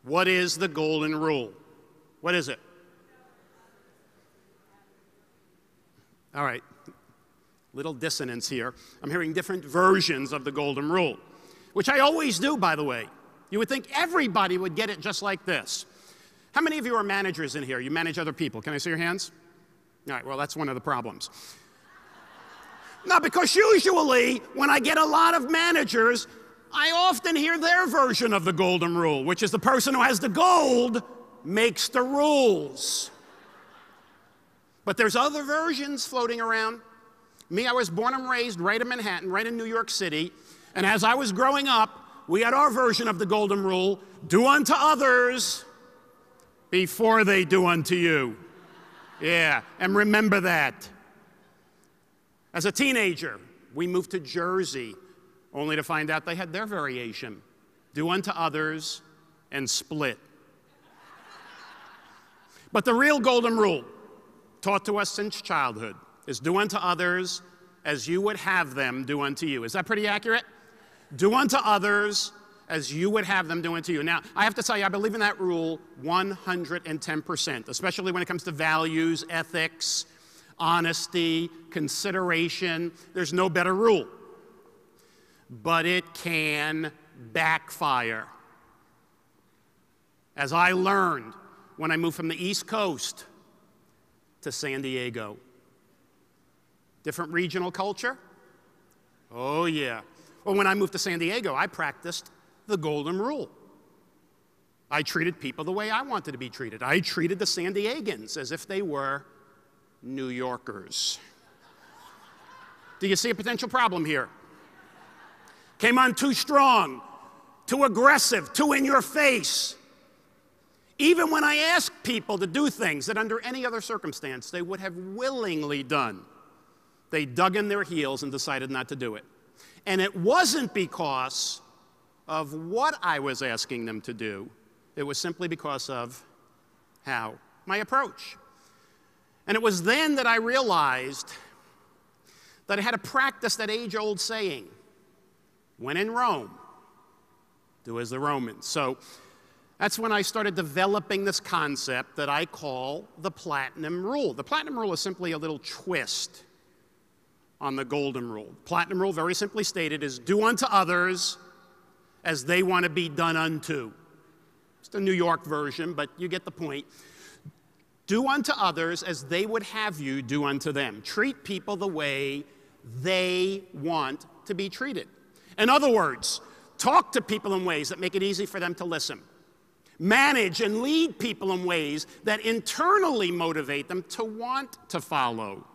What is the golden rule? What is it? All right, little dissonance here. I'm hearing different versions of the golden rule, which I always do, by the way. You would think everybody would get it just like this. How many of you are managers in here? You manage other people. Can I see your hands? All right, well, that's one of the problems. Now, because usually when I get a lot of managers, I often hear their version of the golden rule, which is the person who has the gold makes the rules. But there's other versions floating around. Me, I was born and raised right in Manhattan, right in New York City. And as I was growing up, we had our version of the golden rule: do unto others before they do unto you. Yeah, and remember that. As a teenager, we moved to Jersey, only to find out they had their variation: do unto others and split. But the real golden rule, taught to us since childhood, is do unto others as you would have them do unto you. Is that pretty accurate? Do unto others as you would have them do unto you. Now, I have to tell you, I believe in that rule 110%, especially when it comes to values, ethics, honesty, consideration. There's no better rule. But it can backfire. As I learned when I moved from the East Coast to San Diego. Different regional culture? Oh, yeah. Well, when I moved to San Diego, I practiced the golden rule. I treated people the way I wanted to be treated. I treated the San Diegans as if they were New Yorkers. Do you see a potential problem here? Came on too strong, too aggressive, too in your face. Even when I asked people to do things that under any other circumstance they would have willingly done, they dug in their heels and decided not to do it. And it wasn't because of what I was asking them to do. It was simply because of how? My approach. And it was then that I realized that I had to practice that age-old saying, when in Rome, do as the Romans. So that's when I started developing this concept that I call the platinum rule. The platinum rule is simply a little twist on the golden rule. Platinum rule, very simply stated, is do unto others as they want to be done unto. It's the New York version, but you get the point. Do unto others as they would have you do unto them. Treat people the way they want to be treated. In other words, talk to people in ways that make it easy for them to listen. Manage and lead people in ways that internally motivate them to want to follow